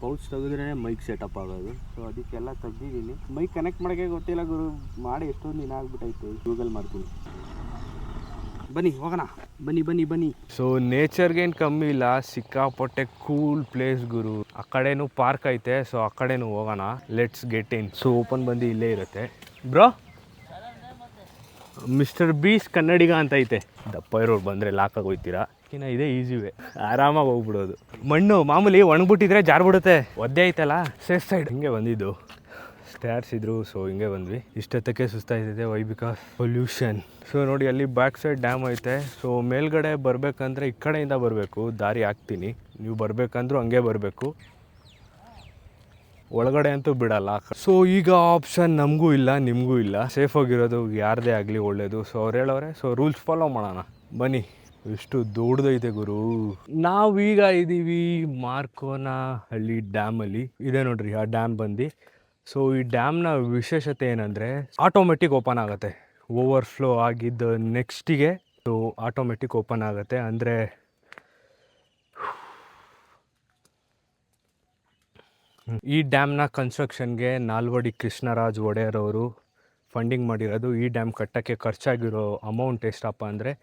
Pouch ತೆಗೆದ್ರೆ mic setup ಆಗೋದು. So ಅದಕ್ಕೆಲ್ಲ ತೆಗ್ದಿದ್ದೀನಿ. ಮೈಕ್ ಕನೆಕ್ಟ್ ಮಾಡೋಕ್ಕೆ ಗೊತ್ತಿಲ್ಲ ಗುರು, ಮಾಡಿ ಎಷ್ಟೊಂದು ದಿನ ಆಗ್ಬಿಟ್ಟೈತೆ. ಗೂಗಲ್ ಮಾಡ್ತೀನಿ. ಬನ್ನಿ ಹೋಗೋಣ, ಬನ್ನಿ ಬನ್ನಿ ಬನ್ನಿ. ಸೊ ನೇಚರ್ಗೇನು ಕಮ್ಮಿ ಇಲ್ಲ, ಸಿಕ್ಕಾಪಟ್ಟೆ ಕೂಲ್ ಪ್ಲೇಸ್ ಗುರು. ಆ ಕಡೆನೂ ಪಾರ್ಕ್ ಐತೆ, ಸೊ ಆ ಕಡೆನೂ ಹೋಗೋಣ. Let's get in. So open ಬಂದು ಇಲ್ಲೇ ಇರುತ್ತೆ ಬ್ರೋ. ಮಿಸ್ಟರ್ ಬೀಸ್ ಕನ್ನಡಿಗ ಅಂತ ಐತೆ. ದಪ್ಪ ಇರೋರು ಬಂದರೆ ಲಾಕಾಗಿ ಹೋಗ್ತೀರಾ, ಇನ್ನು ಇದೇ ಈಸಿವೇ, ಆರಾಮಾಗಿ ಹೋಗ್ಬಿಡೋದು. ಮಣ್ಣು ಮಾಮೂಲಿ ಒಣಗ್ಬಿಟ್ಟಿದ್ರೆ ಜಾರ್ಬಿಡುತ್ತೆ, ಒದ್ದೆ ಐತಲ್ಲ ಸೇಫ್ ಸೈಡ್. ಹಿಂಗೆ ಬಂದಿದ್ದು, ಸ್ಟ್ಯಾರ್ಸ್ ಇದ್ರು, ಸೊ ಹಿಂಗೆ ಬಂದ್ವಿ. ಇಷ್ಟೊತ್ತಕ್ಕೆ ಸುಸ್ತಾಯ್ತೈತೆ, ವೈ ಬಿಕಾಸ್ ಪೊಲ್ಯೂಷನ್. ಸೊ ನೋಡಿ ಅಲ್ಲಿ ಬ್ಯಾಕ್ ಸೈಡ್ ಡ್ಯಾಮ್ ಐತೆ. ಸೊ ಮೇಲ್ಗಡೆ ಬರಬೇಕಂದ್ರೆ ಈ ಕಡೆಯಿಂದ ಬರಬೇಕು, ದಾರಿ ಹಾಕ್ತೀನಿ. ನೀವು ಬರಬೇಕಂದ್ರೂ ಹಂಗೆ ಬರಬೇಕು, ಒಳಗಡೆ ಅಂತೂ ಬಿಡಲ್ಲ. ಸೊ ಈಗ ಆಪ್ಷನ್ ನಮಗೂ ಇಲ್ಲ, ನಿಮಗೂ ಇಲ್ಲ. ಸೇಫಾಗಿರೋದು ಯಾರದೇ ಆಗಲಿ ಒಳ್ಳೇದು. ಸೊ ಅವ್ರು ಹೇಳೋರೆ, ಸೊ ರೂಲ್ಸ್ ಫಾಲೋ ಮಾಡೋಣ ಬನ್ನಿ. ಎಷ್ಟು ದೊಡ್ಡದೈತೆ ಗುರು. ನಾವೀಗ ಇದ್ದೀವಿ ಮಾರ್ಕೋನಹಳ್ಳಿ ಡ್ಯಾಮಲ್ಲಿ. ಇದೆ ನೋಡ್ರಿ ಆ ಡ್ಯಾಮ್ ಬಂದು. ಸೊ ಈ ಡ್ಯಾಮ್ನ ವಿಶೇಷತೆ ಏನಂದರೆ ಆಟೋಮೆಟಿಕ್ ಓಪನ್ ಆಗುತ್ತೆ. ಓವರ್ಫ್ಲೋ ಆಗಿದ್ದ ನೆಕ್ಸ್ಟಿಗೆ ಸೊ ಆಟೋಮೆಟಿಕ್ ಓಪನ್ ಆಗುತ್ತೆ. ಅಂದರೆ ಈ ಡ್ಯಾಮ್ನ ಕನ್ಸ್ಟ್ರಕ್ಷನ್ಗೆ ನಾಲ್ವಡಿ ಕೃಷ್ಣರಾಜ್ ಒಡೆಯರ್ ಅವರು ಫಂಡಿಂಗ್ ಮಾಡಿರೋದು. ಈ ಡ್ಯಾಮ್ ಕಟ್ಟೋಕ್ಕೆ ಖರ್ಚಾಗಿರೋ ಅಮೌಂಟ್ ಎಷ್ಟಪ್ಪ ಅಂದರೆ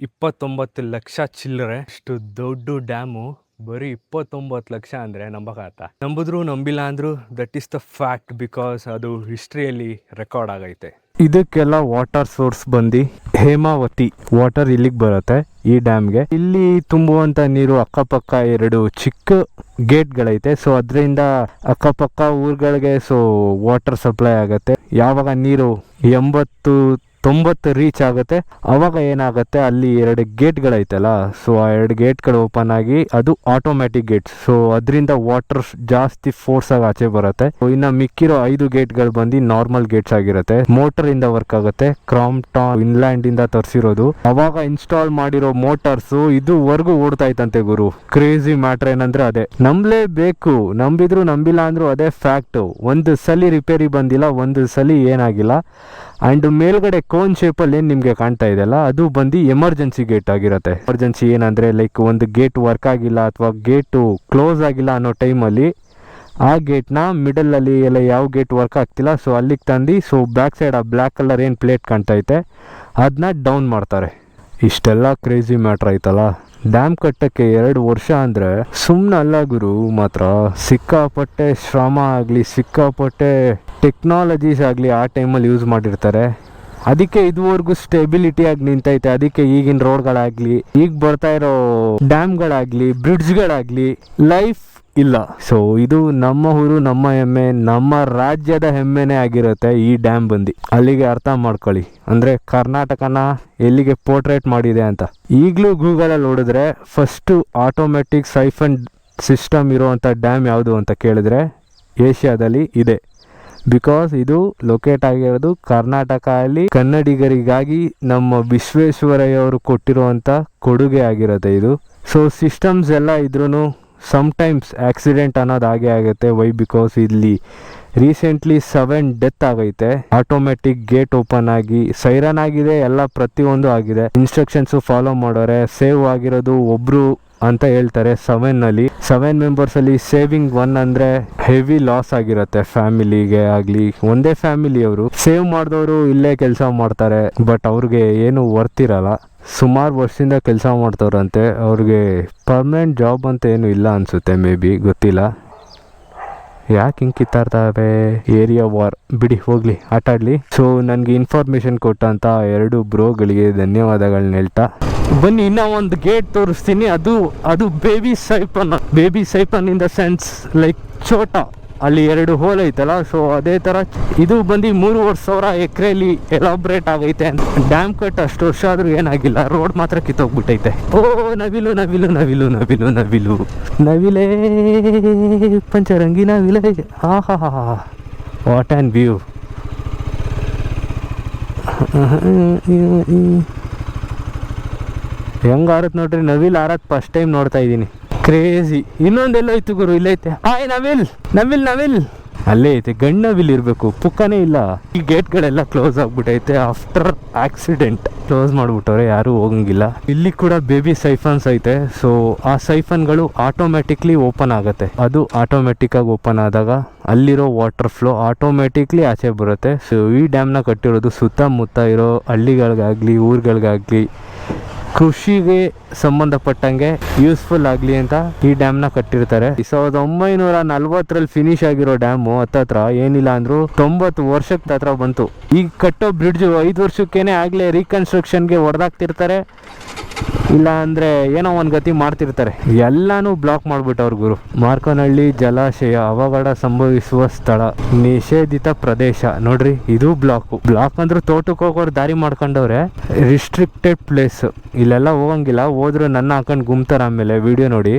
29 ಲಕ್ಷ ಚಿಲ್ಲರೆ. ಅಷ್ಟು ದೊಡ್ಡ ಡ್ಯಾಮು ಬರೀ 29 ಲಕ್ಷ ಅಂದರೆ ನಂಬಕ್ಕಾಗತ್ತಾ? ನಂಬಿದ್ರು ನಂಬಿಲ್ಲ ಅಂದರು that is the fact, because ಅದು ಹಿಸ್ಟ್ರಿಯಲ್ಲಿ ರೆಕಾರ್ಡ್ ಆಗೈತೆ. ಇದಕ್ಕೆಲ್ಲ ವಾಟರ್ ಸೋರ್ಸ್ ಬಂದು ಹೇಮಾವತಿ ವಾಟರ್ ಇಲ್ಲಿಗೆ ಬರುತ್ತೆ ಈ ಡ್ಯಾಮ್ಗೆ. ಇಲ್ಲಿ ತುಂಬುವಂಥ ನೀರು ಅಕ್ಕಪಕ್ಕ 2 ಚಿಕ್ಕ ಗೇಟ್ಗಳೈತೆ. ಸೊ ಅದರಿಂದ ಅಕ್ಕಪಕ್ಕ ಊರುಗಳಿಗೆ ಸೊ ವಾಟರ್ ಸಪ್ಲೈ ಆಗುತ್ತೆ. ಯಾವಾಗ ನೀರು 80-90 ರೀಚ್ ಆಗುತ್ತೆ ಅವಾಗ ಏನಾಗುತ್ತೆ, ಅಲ್ಲಿ 2 ಗೇಟ್ಗಳೈತಲ್ಲ, ಸೊ ಆ 2 ಗೇಟ್ಗಳು ಓಪನ್ ಆಗಿ ಅದು ಆಟೋಮ್ಯಾಟಿಕ್ ಗೇಟ್ಸ್. ಸೊ ಅದರಿಂದ ವಾಟರ್ ಜಾಸ್ತಿ ಫೋರ್ಸ್ ಆಗಿ ಆಚೆ ಬರುತ್ತೆ. ಇನ್ನು ಮಿಕ್ಕಿರೋ 5 ಗೇಟ್ಗಳು ಬಂದು ನಾರ್ಮಲ್ ಗೇಟ್ಸ್ ಆಗಿರುತ್ತೆ. ಮೋಟರ್ ಇಂದ ವರ್ಕ್ ಆಗುತ್ತೆ. ಕ್ರಾಂಪ್ಟಾನ್ ಇನ್ಲ್ಯಾಂಡ್ ಇಂದ ತರಿಸಿರೋದು. ಅವಾಗ ಇನ್ಸ್ಟಾಲ್ ಮಾಡಿರೋ ಮೋಟಾರ್ಸು ಇದುವರೆಗೂ ಓಡ್ತಾ ಇತ್ತಂತೆ ಗುರು. ಕ್ರೇಜಿ ಮ್ಯಾಟ್ರ್ ಏನಂದ್ರೆ ಅದೇ, ನಂಬಲೇಬೇಕು. ನಂಬಿದ್ರು ನಂಬಿಲ್ಲ ಅಂದ್ರು ಅದೇ ಫ್ಯಾಕ್ಟ್. ಒಂದು ಸಲ ರಿಪೇರಿ ಬಂದಿಲ್ಲ, ಒಂದು ಸಲ ಏನಾಗಿಲ್ಲ. ಆ್ಯಂಡ್ ಮೇಲ್ಗಡೆ ಕೋನ್ ಶೇಪಲ್ಲಿ ಏನು ನಿಮಗೆ ಕಾಣ್ತಾ ಇದೆಯಲ್ಲ, ಅದು ಬಂದು ಎಮರ್ಜೆನ್ಸಿ ಗೇಟ್ ಆಗಿರುತ್ತೆ. ಎಮರ್ಜೆನ್ಸಿ ಏನಂದರೆ ಲೈಕ್ ಒಂದು ಗೇಟ್ ವರ್ಕ್ ಆಗಿಲ್ಲ ಅಥವಾ ಗೇಟು ಕ್ಲೋಸ್ ಆಗಿಲ್ಲ ಅನ್ನೋ ಟೈಮಲ್ಲಿ ಆ ಗೇಟ್ನ ಮಿಡಲಲ್ಲಿ ಎಲ್ಲ ಯಾವ ಗೇಟ್ ವರ್ಕ್ ಆಗ್ತಿಲ್ಲ, ಸೊ ಅಲ್ಲಿಗೆ ತಂದು ಸೊ ಬ್ಯಾಕ್ ಸೈಡ್ ಆ ಬ್ಲ್ಯಾಕ್ ಕಲರ್ ಏನು ಪ್ಲೇಟ್ ಕಾಣ್ತೈತೆ ಅದನ್ನ ಡೌನ್ ಮಾಡ್ತಾರೆ. ಇಷ್ಟೆಲ್ಲ ಕ್ರೇಜಿ ಮ್ಯಾಟ್ರ್ ಆಯ್ತಲ್ಲ. ಡ್ಯಾಮ್ ಕಟ್ಟಕ್ಕೆ 2 ವರ್ಷ ಅಂದರೆ ಸುಮ್ಮನೆ ಅಲ್ಲ ಗುರು. ಮಾತ್ರ ಸಿಕ್ಕಾಪಟ್ಟೆ ಶ್ರಮ ಆಗಲಿ, ಸಿಕ್ಕಾಪಟ್ಟೆ ಟೆಕ್ನಾಲಜೀಸ್ ಆಗಲಿ ಆ ಟೈಮಲ್ಲಿ ಯೂಸ್ ಮಾಡಿರ್ತಾರೆ. ಅದಕ್ಕೆ ಇದುವರೆಗೂ ಸ್ಟೆಬಿಲಿಟಿಯಾಗಿ ನಿಂತೈತೆ. ಅದಕ್ಕೆ ಈಗಿನ ರೋಡ್ಗಳಾಗಲಿ, ಈಗ ಬರ್ತಾ ಇರೋ ಡ್ಯಾಮ್ಗಳಾಗಲಿ, ಬ್ರಿಡ್ಜ್ಗಳಾಗಲಿ ಲೈಫ್ ಇಲ್ಲ. ಸೊ ಇದು ನಮ್ಮ ಊರು, ನಮ್ಮ ಹೆಮ್ಮೆ, ನಮ್ಮ ರಾಜ್ಯದ ಹೆಮ್ಮೆನೇ ಆಗಿರುತ್ತೆ ಈ ಡ್ಯಾಮ್ ಬಂದು. ಅಲ್ಲಿಗೆ ಅರ್ಥ ಮಾಡ್ಕೊಳ್ಳಿ, ಅಂದರೆ ಕರ್ನಾಟಕನ ಎಲ್ಲಿಗೆ ಪೋರ್ಟ್ರೇಟ್ ಮಾಡಿದೆ ಅಂತ. ಈಗಲೂ ಗೂಗಲಲ್ಲಿ ನೋಡಿದ್ರೆ ಫಸ್ಟು ಆಟೋಮೆಟಿಕ್ ಸೈಫನ್ ಸಿಸ್ಟಮ್ ಇರೋವಂಥ ಡ್ಯಾಮ್ ಯಾವುದು ಅಂತ ಕೇಳಿದ್ರೆ ಏಷ್ಯಾದಲ್ಲಿ ಇದೆ. ಬಿಕಾಸ್ ಇದು ಲೊಕೇಟ್ ಆಗಿರೋದು ಕರ್ನಾಟಕದಲ್ಲಿ. ಕನ್ನಡಿಗರಿಗಾಗಿ ನಮ್ಮ ವಿಶ್ವೇಶ್ವರಯ್ಯ ಅವರು ಕೊಟ್ಟಿರುವಂಥ ಕೊಡುಗೆ ಆಗಿರುತ್ತೆ ಇದು. ಸೊ ಸಿಸ್ಟಮ್ಸ್ ಎಲ್ಲ ಇದ್ರೂ ಸಮ್ಟೈಮ್ಸ್ ಆಕ್ಸಿಡೆಂಟ್ ಅನ್ನೋದು ಹಾಗೆ ಆಗುತ್ತೆ. ವೈ ಬಿಕಾಸ್ ಇಲ್ಲಿ ರೀಸೆಂಟ್ಲಿ 7 ಡೆತ್ ಆಗೈತೆ. ಆಟೋಮೆಟಿಕ್ ಗೇಟ್ ಓಪನ್ ಆಗಿ ಸೈರನ್ ಆಗಿದೆ, ಎಲ್ಲ ಪ್ರತಿಯೊಂದು ಆಗಿದೆ. ಇನ್ಸ್ಟ್ರಕ್ಷನ್ಸು ಫಾಲೋ ಮಾಡೋರೆ. ಸೇವ್ ಆಗಿರೋದು ಒಬ್ರು ಅಂತ ಹೇಳ್ತಾರೆ 7 ಮೆಂಬರ್ಸಲ್ಲಿ ಸೇವಿಂಗ್ 1 ಅಂದರೆ ಹೆವಿ ಲಾಸ್ ಆಗಿರುತ್ತೆ ಫ್ಯಾಮಿಲಿಗೆ ಆಗಲಿ. ಒಂದೇ ಫ್ಯಾಮಿಲಿಯವರು ಸೇವ್ ಮಾಡಿದವರು ಇಲ್ಲೇ ಕೆಲಸ ಮಾಡ್ತಾರೆ, ಬಟ್ ಅವ್ರಿಗೆ ಏನು ವರ್ತ್ ಇರಲ್ಲ. ಸುಮಾರು ವರ್ಷದಿಂದ ಕೆಲಸ ಮಾಡ್ತವ್ರಂತೆ. ಅವ್ರಿಗೆ ಪರ್ಮನೆಂಟ್ ಜಾಬ್ ಅಂತ ಏನು ಇಲ್ಲ ಅನಿಸುತ್ತೆ, ಮೇ ಬಿ, ಗೊತ್ತಿಲ್ಲ. ಯಾಕೆ ಹಿಂಗೆ ಕಿತ್ತಾಡ್ತಾವೆ? ಏರಿಯಾ ವಾರ್ ಬಿಡಿ, ಹೋಗ್ಲಿ, ಆಟಾಡಲಿ. ಸೊ ನನಗೆ ಇನ್ಫಾರ್ಮೇಷನ್ ಕೊಟ್ಟಂಥ 2 ಬ್ರೋಗಳಿಗೆ ಧನ್ಯವಾದಗಳನ್ನ ಹೇಳ್ತಾ ಬನ್ನಿ. ಇನ್ನೂ ಒಂದು ಗೇಟ್ ತೋರಿಸ್ತೀನಿ. ಅದು baby siphon in the sense like ಛೋಟಾ. ಅಲ್ಲಿ 2 ಹೋಲ್ ಐತಲ್ಲ, ಸೊ ಅದೇ ಥರ ಇದು ಬಂದು 3,500 ಎಕರೆಲಿ ಎಲಾಬ್ರೇಟ್ ಆಗೈತೆ. ಡ್ಯಾಮ್ ಕಟ್ ಅಷ್ಟು ವರ್ಷ ಆದ್ರೂ ಏನಾಗಿಲ್ಲ, ರೋಡ್ ಮಾತ್ರ ಕಿತ್ತೋಗ್ಬಿಟ್ಟೈತೆ. ಓ ನವಿಲು ನವಿಲು ನವಿಲು ನವಿಲು ನವಿಲು ನವಿಲೇ ಪಂಚರಂಗಿ ನವಿಲೇ. ಹಾ ವಾಟ್ ಆ್ಯಂಡ್ ವ್ಯೂ. ಹೆಂಗೆ ಆರತ್ ನೋಡ್ರಿ, ನವಿಲ್ ಆರತ್ ಫಸ್ಟ್ ಟೈಮ್ ನೋಡ್ತಾ ಇದ್ದೀನಿ. ಕ್ರೇಜಿ. ಇನ್ನೊಂದೆಲ್ಲ ಇತ್ತು ಗುರು, ಇಲ್ಲೈತೆ. ಹಾಯ್ ನವಿಲ್ ನವಿಲ್ ನವಿಲ್ ಅಲ್ಲೇ ಐತೆ, ಗಣ್ಣವಿಲ್ ಇರಬೇಕು, ಪುಕ್ಕನೇ ಇಲ್ಲ. ಈ ಗೇಟ್ಗಳೆಲ್ಲ ಕ್ಲೋಸ್ ಆಗ್ಬಿಟ್ಟೈತೆ ಆಫ್ಟರ್ ಆಕ್ಸಿಡೆಂಟ್. ಕ್ಲೋಸ್ ಮಾಡ್ಬಿಟ್ಟವ್ರೆ, ಯಾರು ಹೋಗಂಗಿಲ್ಲ. ಇಲ್ಲಿ ಕೂಡ ಬೇಬಿ ಸೈಫನ್ಸ್ ಐತೆ. ಸೊ ಆ ಸೈಫನ್ಗಳು ಆಟೋಮೆಟಿಕ್ಲಿ ಓಪನ್ ಆಗುತ್ತೆ. ಅದು ಆಟೋಮೆಟಿಕ್ ಆಗಿ ಓಪನ್ ಆದಾಗ ಅಲ್ಲಿರೋ ವಾಟರ್ ಫ್ಲೋ ಆಟೋಮೆಟಿಕ್ಲಿ ಆಚೆ ಬರುತ್ತೆ. ಸೊ ಈ ಡ್ಯಾಮ್ನ ಕಟ್ಟಿರೋದು ಸುತ್ತಮುತ್ತ ಇರೋ ಹಳ್ಳಿಗಳಿಗಾಗಲಿ ಊರುಗಳಿಗಾಗಲಿ ಕೃಷಿಗೆ ಸಂಬಂಧಪಟ್ಟಂಗೆ ಯೂಸ್ಫುಲ್ ಆಗಲಿ ಅಂತ ಈ ಡ್ಯಾಮ್ನ ಕಟ್ಟಿರ್ತಾರೆ. 1940ರಲ್ಲಿ ಫಿನಿಶ್ ಆಗಿರೋ ಡ್ಯಾಮು ಹತ್ತತ್ರ ಏನಿಲ್ಲ ಅಂದರೂ 90 ವರ್ಷಕ್ಕೆ ಹತ್ರ ಬಂತು. ಈಗ ಕಟ್ಟೋ ಬ್ರಿಡ್ಜು 5 ವರ್ಷಕ್ಕೇನೆ ಆಗಲೇ ರೀಕನ್ಸ್ಟ್ರಕ್ಷನ್ಗೆ ಹೊಡೆದಾಕ್ತಿರ್ತಾರೆ, ಇಲ್ಲ ಅಂದರೆ ಏನೋ ಒಂದು ಗತಿ ಮಾಡ್ತಿರ್ತಾರೆ. ಎಲ್ಲನೂ ಬ್ಲಾಕ್ ಮಾಡಿಬಿಟ್ಟವ್ರು ಗುರು. ಮಾರ್ಕೋನಹಳ್ಳಿ ಜಲಾಶಯ ಅವಘಡ ಸಂಭವಿಸುವ ಸ್ಥಳ, ನಿಷೇಧಿತ ಪ್ರದೇಶ. ನೋಡ್ರಿ, ಇದು ಬ್ಲಾಕ್ ಅಂದ್ರೆ ತೋಟಕ್ಕೆ ಹೋಗೋರು ದಾರಿ ಮಾಡ್ಕೊಂಡವ್ರೆ. ರಿಸ್ಟ್ರಿಕ್ಟೆಡ್ ಪ್ಲೇಸ್, ಇಲ್ಲೆಲ್ಲ ಹೋಗಂಗಿಲ್ಲ. ಹೋದ್ರು ನನ್ನ ಹಾಕೊಂಡು ಗುಮ್ತಾರೆ, ಆಮೇಲೆ ವಿಡಿಯೋ ನೋಡಿ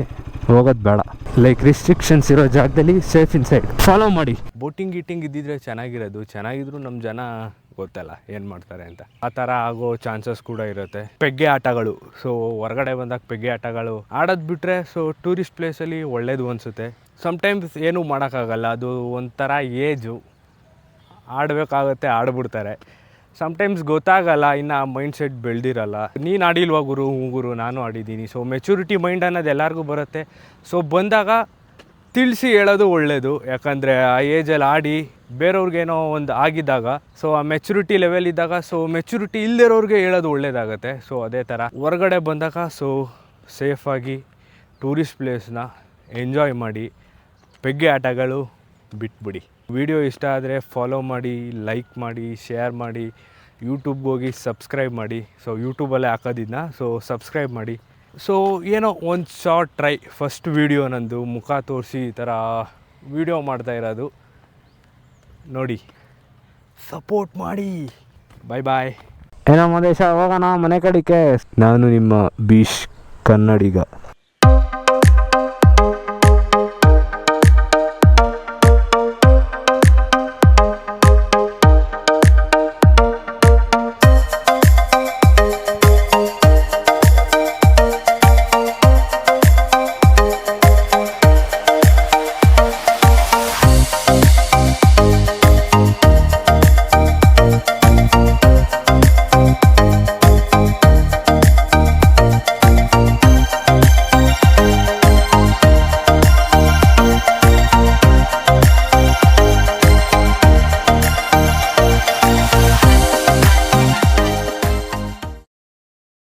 ಹೋಗೋದು ಬೇಡ. ಲೈಕ್ ರಿಸ್ಟ್ರಿಕ್ಷನ್ಸ್ ಇರೋ ಜಾಗದಲ್ಲಿ ಸೇಫ್ ಇನ್ಸೈಡ್ ಫಾಲೋ ಮಾಡಿ. ಬೋಟಿಂಗ್ ಇದ್ದಿದ್ರೆ ಚೆನ್ನಾಗಿದ್ರು ನಮ್ಮ ಜನ ಗೊತ್ತಲ್ಲ ಏನು ಮಾಡ್ತಾರೆ ಅಂತ. ಆ ಥರ ಆಗೋ ಚಾನ್ಸಸ್ ಕೂಡ ಇರುತ್ತೆ. ಪೆಗ್ಗೆ ಆಟಗಳು, ಸೊ ಹೊರಗಡೆ ಬಂದಾಗ ಪೆಗ್ಗೆ ಆಟಗಳು ಆಡೋದು ಬಿಟ್ಟರೆ ಸೊ ಟೂರಿಸ್ಟ್ ಪ್ಲೇಸಲ್ಲಿ ಒಳ್ಳೇದು ಅನಿಸುತ್ತೆ. ಸಮ್ಟೈಮ್ಸ್ ಏನೂ ಮಾಡೋಕ್ಕಾಗಲ್ಲ, ಅದು ಒಂಥರ ಏಜು, ಆಡಬೇಕಾಗತ್ತೆ, ಆಡ್ಬಿಡ್ತಾರೆ. ಸಮ್ಟೈಮ್ಸ್ ಗೊತ್ತಾಗಲ್ಲ, ಇನ್ನು ಮೈಂಡ್ ಸೆಟ್ ಬೆಳೆದಿರಲ್ಲ. ನೀನು ಆಡಿಲ್ವಾ ಗುರು, ನಾನು ಆಡಿದ್ದೀನಿ. ಸೊ ಮೆಚುರಿಟಿ ಮೈಂಡ್ ಅನ್ನೋದು ಎಲ್ಲರಿಗೂ ಬರುತ್ತೆ. ಸೊ ಬಂದಾಗ ತಿಳಿಸಿ ಹೇಳೋದು ಒಳ್ಳೆಯದು. ಯಾಕಂದರೆ ಆ ಏಜಲ್ಲಿ ಆಡಿ ಬೇರೆಯವ್ರಿಗೇನೋ ಒಂದು ಆಗಿದ್ದಾಗ, ಸೊ ಆ ಮೆಚುರಿಟಿ ಲೆವೆಲ್ ಇದ್ದಾಗ, ಸೊ ಮೆಚುರಿಟಿ ಇಲ್ಲದಿರೋರಿಗೆ ಹೇಳೋದು ಒಳ್ಳೇದಾಗತ್ತೆ. ಸೊ ಅದೇ ಥರ ಹೊರಗಡೆ ಬಂದಾಗ ಸೊ ಸೇಫಾಗಿ ಟೂರಿಸ್ಟ್ ಪ್ಲೇಸ್ನ ಎಂಜಾಯ್ ಮಾಡಿ, ಪೆಗ್ಗೆ ಆಟಗಳು ಬಿಟ್ಬಿಡಿ. ವಿಡಿಯೋ ಇಷ್ಟ ಆದರೆ ಫಾಲೋ ಮಾಡಿ, ಲೈಕ್ ಮಾಡಿ, ಶೇರ್ ಮಾಡಿ, ಯೂಟ್ಯೂಬ್ಗೆ ಹೋಗಿ ಸಬ್ಸ್ಕ್ರೈಬ್ ಮಾಡಿ. ಸೊ ಯೂಟ್ಯೂಬಲ್ಲೇ ಹಾಕೋದಿದ್ನ, ಸೊ ಸಬ್ಸ್ಕ್ರೈಬ್ ಮಾಡಿ. ಸೊ ಏನೋ ಒಂದು ಶಾರ್ಟ್ ಟ್ರೈ, ಫಸ್ಟ್ ವೀಡಿಯೋ ನಂದು, ಮುಖ ತೋರಿಸಿ ಈ ಥರ ವೀಡಿಯೋ ಮಾಡ್ತಾ ಇರೋದು ನೋಡಿ, ಸಪೋರ್ಟ್ ಮಾಡಿ. ಬಾಯ್. ಏನೋ ಮದೇಶ ಹೋಗೋಣ ಮನೆ ಕಡೆಗೆ. ನಾನು ನಿಮ್ಮ ಬೀಶ್ ಕನ್ನಡಿಗ.